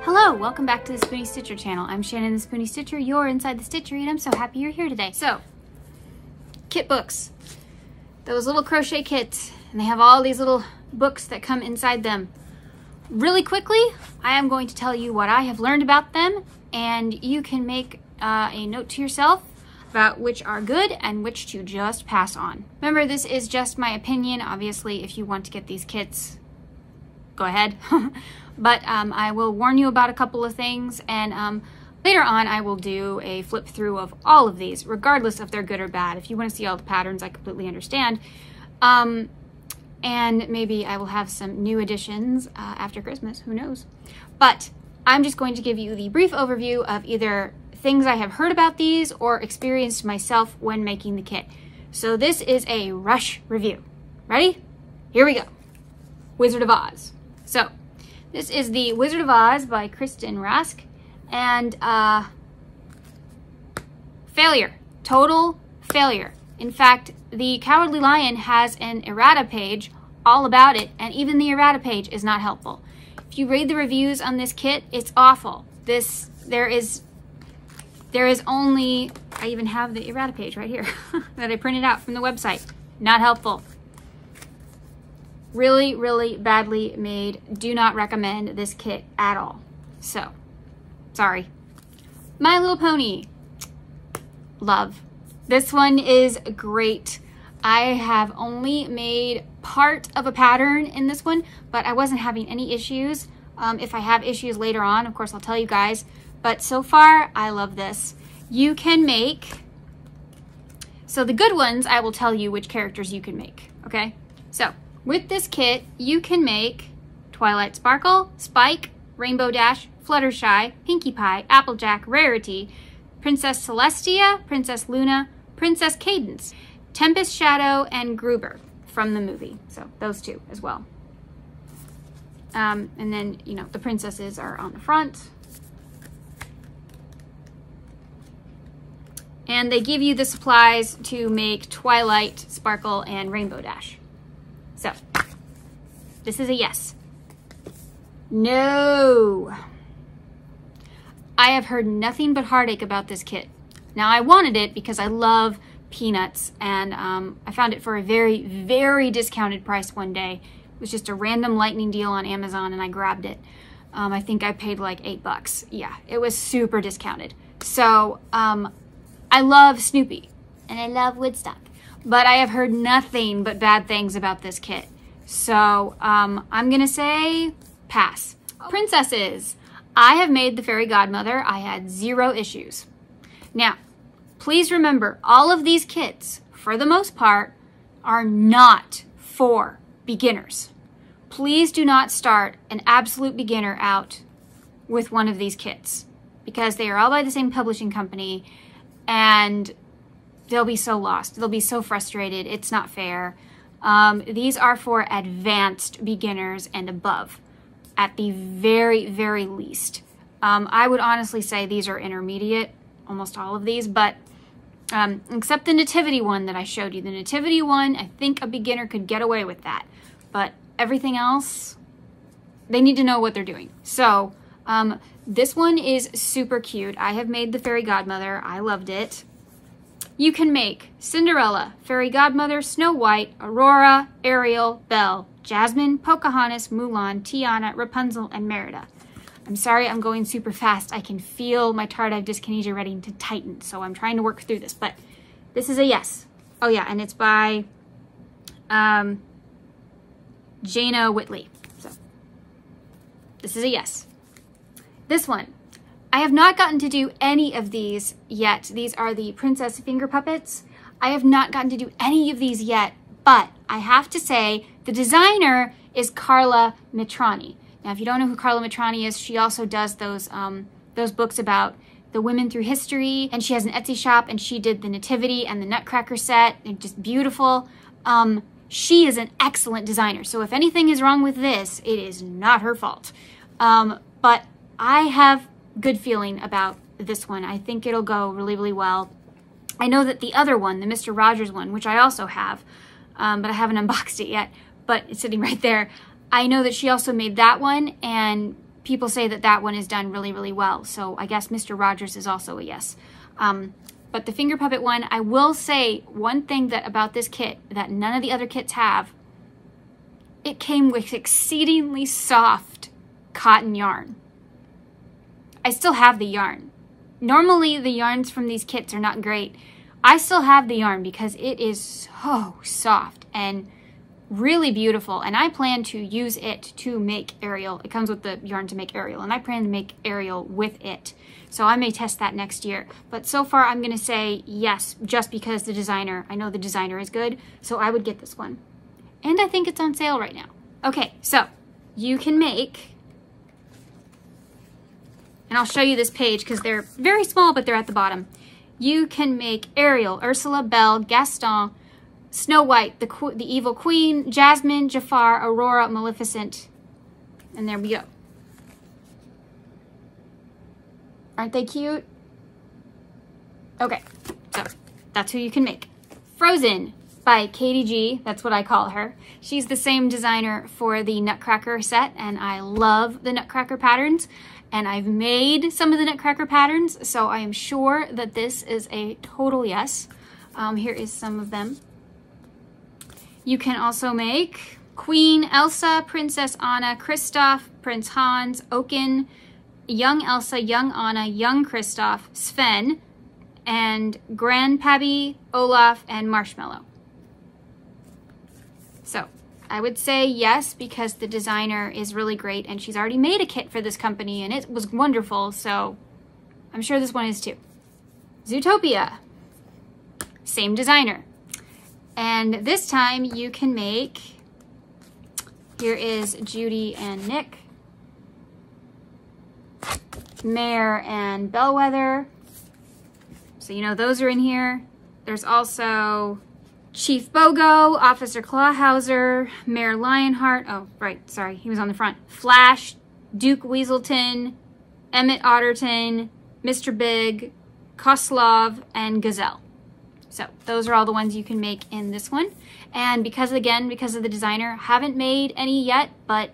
Hello, welcome back to the Spoonie Stitcher channel. I'm Shannon the Spoonie Stitcher. You're inside the Stitcher, and I'm so happy you're here today. So, kit books. Those little crochet kits, and they have all these little books that come inside them. Really quickly, I am going to tell you what I have learned about them, and you can make a note to yourself about which are good and which to just pass on. Remember, this is just my opinion. Obviously, if you want to get these kits, go ahead. But I will warn you about a couple of things, and later on I will do a flip through of all of these, regardless if they're good or bad. If you want to see all the patterns, I completely understand. And maybe I will have some new additions after Christmas, who knows. But I'm just going to give you the brief overview of either things I have heard about these or experienced myself when making the kit. So this is a rush review. Ready? Here we go. Wizard of Oz. So this is the Wizard of Oz by Kristen Rask, and failure, total failure. In fact, the Cowardly Lion has an errata page all about it, and even the errata page is not helpful. If you read the reviews on this kit, it's awful. There is only, I even have the errata page right here that I printed out from the website. Not helpful. Really, really badly made. Do not recommend this kit at all. So, sorry. My Little Pony. Love. This one is great. I have only made part of a pattern in this one, but I wasn't having any issues. If I have issues later on, of course, I'll tell you guys. But so far, I love this. You can make... So the good ones, I will tell you which characters you can make, okay? So, with this kit, you can make Twilight Sparkle, Spike, Rainbow Dash, Fluttershy, Pinkie Pie, Applejack, Rarity, Princess Celestia, Princess Luna, Princess Cadence, Tempest Shadow, and Gruber from the movie. So those two as well. And then, you know, the princesses are on the front. And they give you the supplies to make Twilight, Sparkle, and Rainbow Dash. So, this is a yes. No. I have heard nothing but heartache about this kit. Now, I wanted it because I love peanuts, and I found it for a very, very discounted price one day. It was just a random lightning deal on Amazon, and I grabbed it. I think I paid like $8. Yeah, it was super discounted. So, I love Snoopy, and I love Woodstock. But I have heard nothing but bad things about this kit. So, I'm gonna say pass. Princesses. I have made the Fairy Godmother. I had 0 issues. Now, please remember, all of these kits, for the most part, are not for beginners. Please do not start an absolute beginner out with one of these kits, because they are all by the same publishing company, and they'll be so lost. They'll be so frustrated. It's not fair. These are for advanced beginners and above, at the very, very least. I would honestly say these are intermediate, almost all of these, but except the Nativity one that I showed you. The Nativity one, I think a beginner could get away with that. But everything else, they need to know what they're doing. So, this one is super cute. I have made the Fairy Godmother. I loved it. You can make Cinderella, Fairy Godmother, Snow White, Aurora, Ariel, Belle, Jasmine, Pocahontas, Mulan, Tiana, Rapunzel, and Merida. I'm sorry I'm going super fast. I can feel my tardive dyskinesia ready to tighten, so I'm trying to work through this, but this is a yes. Oh yeah, and it's by Jana Whitley. So this is a yes. This one. I have not gotten to do any of these yet. These are the Princess Finger Puppets. I have not gotten to do any of these yet, but I have to say the designer is Carla Mitrani. Now, if you don't know who Carla Mitrani is, she also does those books about the women through history, and she has an Etsy shop, and she did the Nativity and the Nutcracker set. They're just beautiful. She is an excellent designer, so if anything is wrong with this, it is not her fault. But I have good feeling about this one. I think it'll go really, really well. I know that the other one, the Mr. Rogers one, which I also have, but I haven't unboxed it yet, but it's sitting right there. I know that she also made that one, and people say that that one is done really, really well. So I guess Mr. Rogers is also a yes. But the finger puppet one, I will say one thing that about this kit that none of the other kits have. It came with exceedingly soft cotton yarn. I still have the yarn. Normally the yarns from these kits are not great. I still have the yarn because it is so soft and really beautiful, and I plan to use it to make Ariel. It comes with the yarn to make Ariel, and I plan to make Ariel with it. So I may test that next year. But so far I'm going to say yes, just because I know the designer is good, so I would get this one. And I think it's on sale right now. Okay, so you can make, and I'll show you this page because they're very small, but they're at the bottom. You can make Ariel, Ursula, Belle, Gaston, Snow White, the Evil Queen, Jasmine, Jafar, Aurora, Maleficent, and there we go. Aren't they cute? Okay, so that's who you can make. Frozen by Katie G, that's what I call her. She's the same designer for the Nutcracker set, and I love the Nutcracker patterns, and I've made some of the Nutcracker patterns, so I am sure that this is a total yes. Here is some of them. You can also make Queen Elsa, Princess Anna, Kristoff, Prince Hans, Oaken, young Elsa, young Anna, young Kristoff, Sven, and Grandpappy, Olaf, and Marshmallow. So I would say yes because the designer is really great and she's already made a kit for this company and it was wonderful, so I'm sure this one is too. Zootopia, same designer. And this time you can make, here is Judy and Nick, Mare and Bellwether. So you know those are in here. There's also Chief Bogo, Officer Clawhauser, Mayor Lionheart. Oh, right, sorry, he was on the front. Flash, Duke Weaselton, Emmett Otterton, Mr. Big, Koslov, and Gazelle. So those are all the ones you can make in this one. And because of the designer, haven't made any yet, but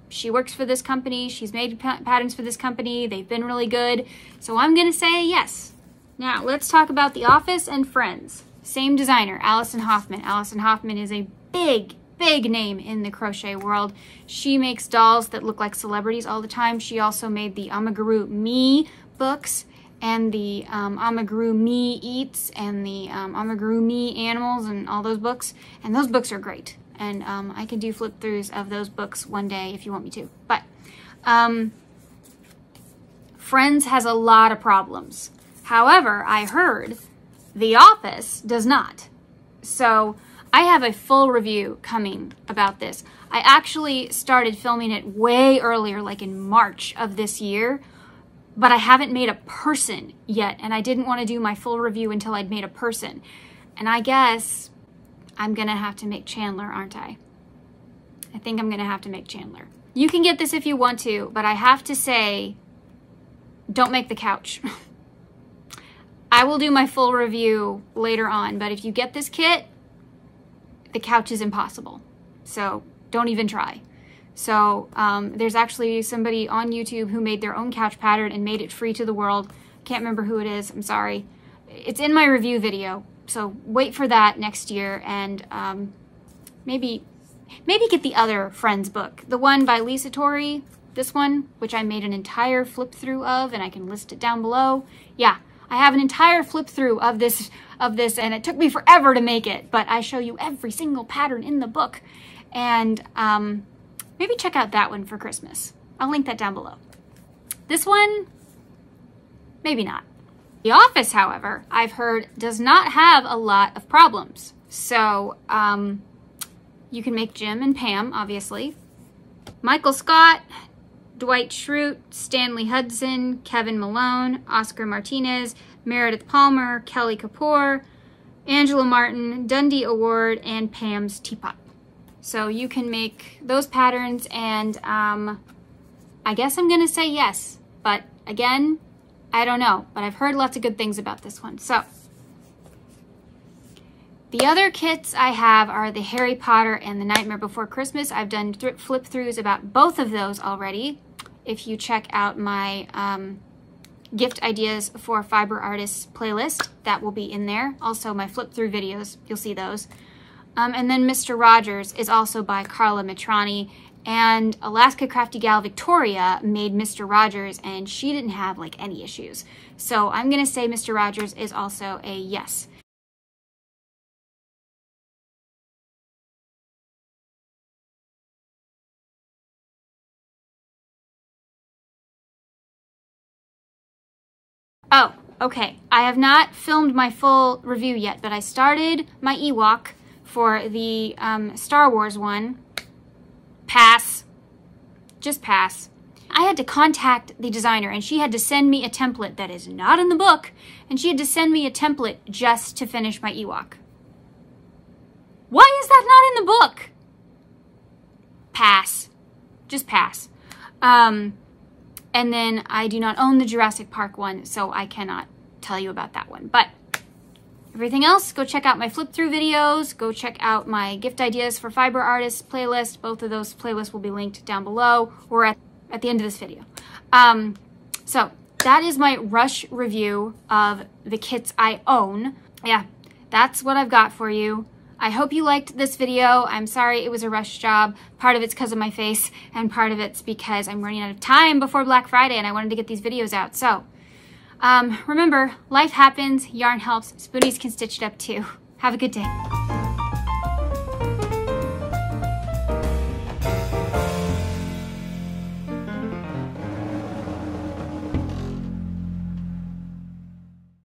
she works for this company. She's made patterns for this company. They've been really good. So I'm going to say yes. Now let's talk about The Office and Friends. Same designer, Allison Hoffman. Allison Hoffman is a big name in the crochet world. She makes dolls that look like celebrities all the time. She also made the Amaguru Me books and the Amaguru Me Eats and the Amaguru Me Animals and all those books. And those books are great. And I can do flip throughs of those books one day if you want me to. But Friends has a lot of problems. However, I heard The Office does not. So I have a full review coming about this. I actually started filming it way earlier, like in March of this year, but I haven't made a person yet, and I didn't want to do my full review until I'd made a person. And I guess I'm gonna have to make Chandler, aren't I? I think I'm gonna have to make Chandler. You can get this if you want to, but I have to say, don't make the couch. I will do my full review later on, but if you get this kit, the couch is impossible. So don't even try. So there's actually somebody on YouTube who made their own couch pattern and made it free to the world. Can't remember who it is, I'm sorry. It's in my review video, so wait for that next year, and maybe get the other Friends book. The one by Lisa Torrey, this one, which I made an entire flip through of, and I can list it down below. Yeah, I have an entire flip through of this, and it took me forever to make it, but I show you every single pattern in the book. And maybe check out that one for Christmas. I'll link that down below. This one, maybe not. The Office, however, I've heard does not have a lot of problems. So you can make Jim and Pam, obviously. Michael Scott, Dwight Schrute, Stanley Hudson, Kevin Malone, Oscar Martinez, Meredith Palmer, Kelly Kapoor, Angela Martin, Dundee Award, and Pam's Teapot. So you can make those patterns, and I guess I'm gonna say yes, but again, I don't know, but I've heard lots of good things about this one. So The other kits I have are the Harry Potter and the Nightmare Before Christmas. I've done flip throughs about both of those already. If you check out my gift ideas for fiber artists playlist, that will be in there. Also my flip through videos, you'll see those. And then Mr. Rogers is also by Carla Mitrani, and Alaska Crafty Gal Victoria made Mr. Rogers and she didn't have like any issues. So I'm gonna say Mr. Rogers is also a yes. Oh, okay. I have not filmed my full review yet, but I started my Ewok for the Star Wars one. Pass. Just pass. I had to contact the designer and she had to send me a template that is not in the book, and she had to send me a template just to finish my Ewok. Why is that not in the book? Pass. Just pass. And then I do not own the Jurassic Park one, so I cannot tell you about that one. But everything else, go check out my flip through videos. Go check out my gift ideas for fiber artists playlist. Both of those playlists will be linked down below or at the end of this video. So that is my rush review of the kits I own. Yeah, that's what I've got for you. I hope you liked this video. I'm sorry it was a rush job. Part of it's because of my face, and part of it's because I'm running out of time before Black Friday and I wanted to get these videos out. So remember, life happens, yarn helps, spoonies can stitch it up too. Have a good day.